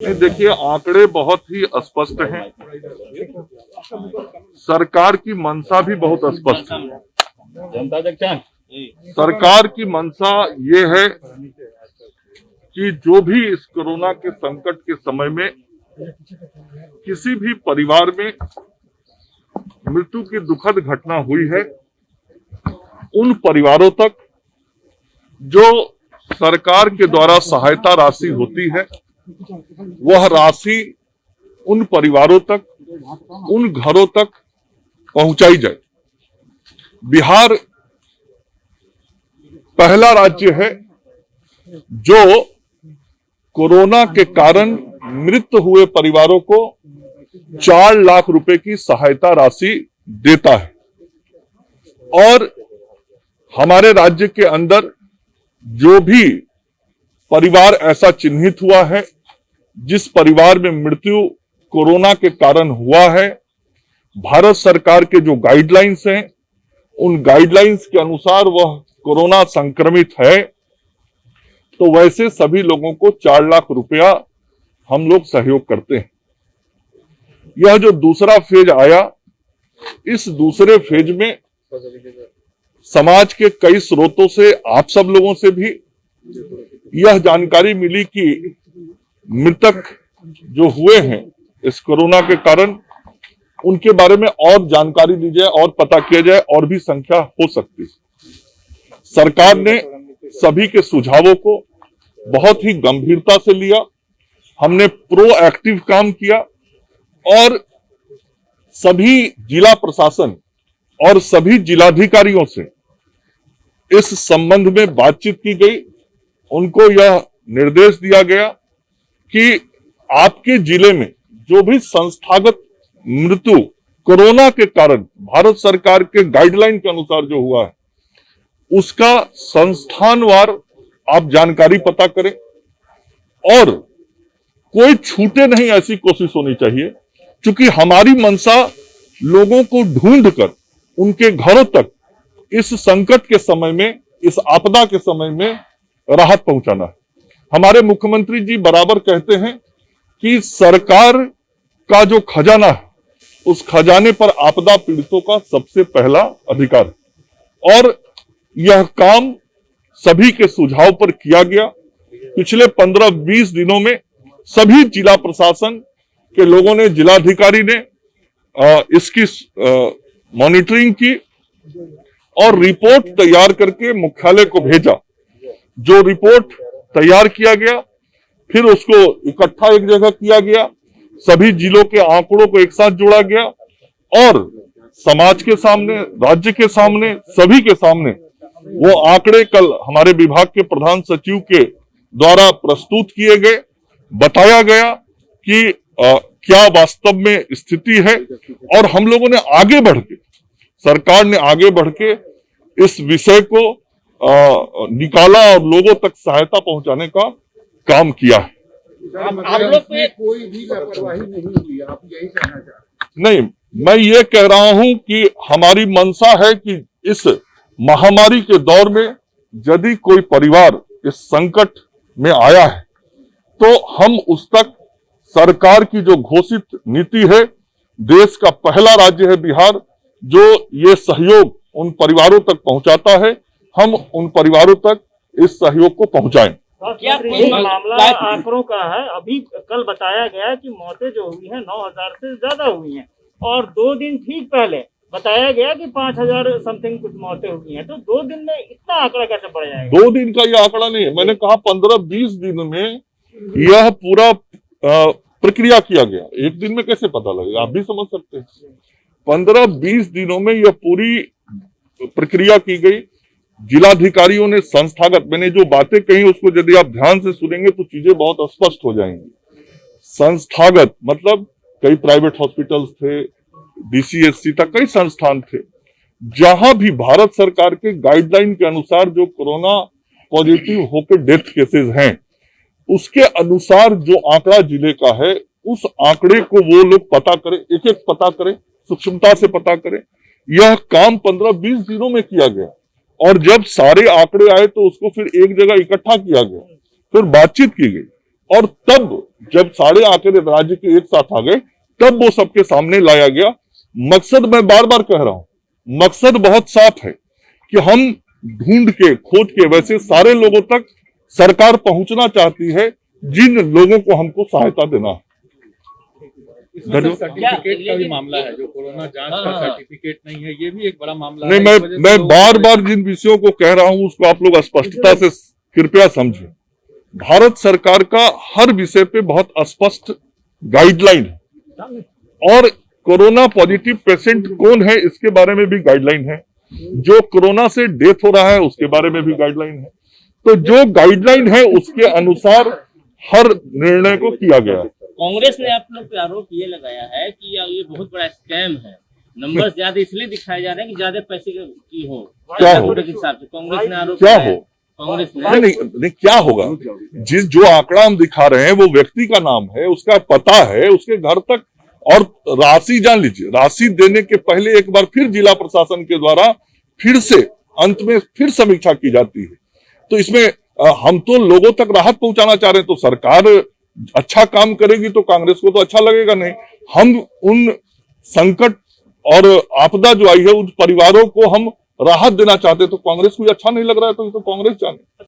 देखिए, आंकड़े बहुत ही स्पष्ट हैं। सरकार की मंशा भी बहुत स्पष्ट है। सरकार की मंशा ये है कि जो भी इस कोरोना के संकट के समय में किसी भी परिवार में मृत्यु की दुखद घटना हुई है, उन परिवारों तक जो सरकार के द्वारा सहायता राशि होती है, वह राशि उन परिवारों तक, उन घरों तक पहुंचाई जाए। बिहार पहला राज्य है जो कोरोना के कारण मृत हुए परिवारों को 4 लाख रुपए की सहायता राशि देता है। और हमारे राज्य के अंदर जो भी परिवार ऐसा चिन्हित हुआ है, जिस परिवार में मृत्यु कोरोना के कारण हुआ है, भारत सरकार के जो गाइडलाइंस हैं, उन गाइडलाइंस के अनुसार वह कोरोना संक्रमित है, तो वैसे सभी लोगों को 4 लाख रुपया हम लोग सहयोग करते हैं। यह जो दूसरा फेज आया, इस दूसरे फेज में समाज के कई स्रोतों से, आप सब लोगों से भी यह जानकारी मिली कि मृतक जो हुए हैं इस कोरोना के कारण, उनके बारे में और जानकारी दी जाए और पता किया जाए, और भी संख्या हो सकती है। सरकार ने सभी के सुझावों को बहुत ही गंभीरता से लिया। हमने प्रोएक्टिव काम किया और सभी जिला प्रशासन और सभी जिलाधिकारियों से इस संबंध में बातचीत की गई। उनको यह निर्देश दिया गया कि आपके जिले में जो भी संस्थागत मृत्यु कोरोना के कारण भारत सरकार के गाइडलाइन के अनुसार जो हुआ है, उसका संस्थानवार आप जानकारी पता करें और कोई छूटे नहीं, ऐसी कोशिश होनी चाहिए। क्योंकि हमारी मंशा लोगों को ढूंढकर उनके घरों तक इस संकट के समय में, इस आपदा के समय में राहत पहुंचाना है। हमारे मुख्यमंत्री जी बराबर कहते हैं कि सरकार का जो खजाना है, उस खजाने पर आपदा पीड़ितों का सबसे पहला अधिकार है और यह काम सभी के सुझाव पर किया गया। पिछले 15-20 दिनों में सभी जिला प्रशासन के लोगों ने, जिलाधिकारी ने इसकी मॉनिटरिंग की और रिपोर्ट तैयार करके मुख्यालय को भेजा। जो रिपोर्ट तैयार किया गया, फिर उसको इकट्ठा एक जगह किया गया, सभी जिलों के आंकड़ों को एक साथ जोड़ा गया और समाज के सामने, राज्य के सामने, सभी के सामने वो आंकड़े कल हमारे विभाग के प्रधान सचिव के द्वारा प्रस्तुत किए गए। बताया गया कि क्या वास्तव में स्थिति है और हम लोगों ने आगे बढ़ के, सरकार ने आगे बढ़ के इस विषय को निकाला और लोगों तक सहायता पहुंचाने का काम किया है। आप लोग पे कोई भी लापरवाही नहीं हुई, आप यही कहना चाहते हैं? नहीं, मैं ये कह रहा हूं कि हमारी मंशा है कि इस महामारी के दौर में यदि कोई परिवार इस संकट में आया है, तो हम उस तक सरकार की जो घोषित नीति है, देश का पहला राज्य है बिहार जो ये सहयोग उन परिवारों तक पहुंचाता है, हम उन परिवारों तक इस सहयोग को पहुंचाएं। क्या कोई मामला आंकड़ों का है? अभी कल बताया गया कि मौतें जो हुई हैं 9,000 से ज्यादा हुई हैं और 2 दिन ठीक पहले बताया गया कि 5,000 समथिंग कुछ मौतें हुई हैं। तो 2 दिन में इतना आंकड़ा कैसे बढ़ जाएगा? 2 दिन का यह आंकड़ा नहीं है, मैंने कहा 15-20 दिन में यह पूरा प्रक्रिया किया गया। एक दिन में कैसे पता लगेगा, आप भी समझ सकते हैं। 15-20 दिनों में यह पूरी प्रक्रिया की गई। जिलाधिकारियों ने संस्थागत, मैंने जो बातें कही उसको यदि आप ध्यान से सुनेंगे तो चीजें बहुत स्पष्ट हो जाएंगी। संस्थागत मतलब कई प्राइवेट हॉस्पिटल्स थे, DCHC तक कई संस्थान थे, जहां भी भारत सरकार के गाइडलाइन के अनुसार जो कोरोना पॉजिटिव होकर डेथ केसेस हैं, उसके अनुसार जो आंकड़ा जिले का है, उस आंकड़े को वो लोग पता करें, एक एक पता करें, सूक्ष्मता से पता करें। यह काम 15-20 दिनों में किया गया और जब सारे आंकड़े आए तो उसको फिर एक जगह इकट्ठा किया गया, फिर बातचीत की गई। और तब जब सारे आंकड़े राज्य के एक साथ आ गए, तब वो सबके सामने लाया गया। मकसद मैं बार बार कह रहा हूं, मकसद बहुत साफ है कि हम ढूंढ के खोज के वैसे सारे लोगों तक सरकार पहुंचना चाहती है जिन लोगों को हमको सहायता देना है। सर्टिफिकेट का भी मामला है, जो कोरोना जांच का सर्टिफिकेट नहीं है, ये भी एक बड़ा मामला नहीं, है। मैं बार बार जिन विषयों को कह रहा हूं उसको आप लोग स्पष्टता से कृपया समझें। भारत सरकार का हर विषय पे बहुत स्पष्ट गाइडलाइन है, और कोरोना पॉजिटिव पेशेंट कौन है इसके बारे में भी गाइडलाइन है, जो कोरोना से डेथ हो रहा है उसके बारे में भी गाइडलाइन है। तो जो गाइडलाइन है उसके अनुसार हर निर्णय को किया गया है। कांग्रेस ने आप लोग पे आरोप ये लगाया है कि ये बहुत बड़ा स्कैम है, नंबर ज्यादा इसलिए दिखाए जा रहे हैं कि ज्यादा पैसे की हो, क्या हो? के हिसाब से कांग्रेस ने आरोप क्या लगाया है। हो? कांग्रेस ने नहीं, क्या होगा? जो आंकड़ा हम दिखा रहे हैं वो व्यक्ति का नाम है, उसका पता है, उसके घर तक, और राशि जान लीजिए, राशि देने के पहले एक बार फिर जिला प्रशासन के द्वारा फिर से अंत में फिर समीक्षा की जाती है। तो इसमें हम तो लोगों तक राहत पहुंचाना चाह रहे हैं, तो सरकार अच्छा काम करेगी तो कांग्रेस को तो अच्छा लगेगा नहीं। हम उन संकट और आपदा जो आई है उन परिवारों को हम राहत देना चाहते हैं, तो कांग्रेस को अच्छा नहीं लग रहा है तो ये तो कांग्रेस जाने।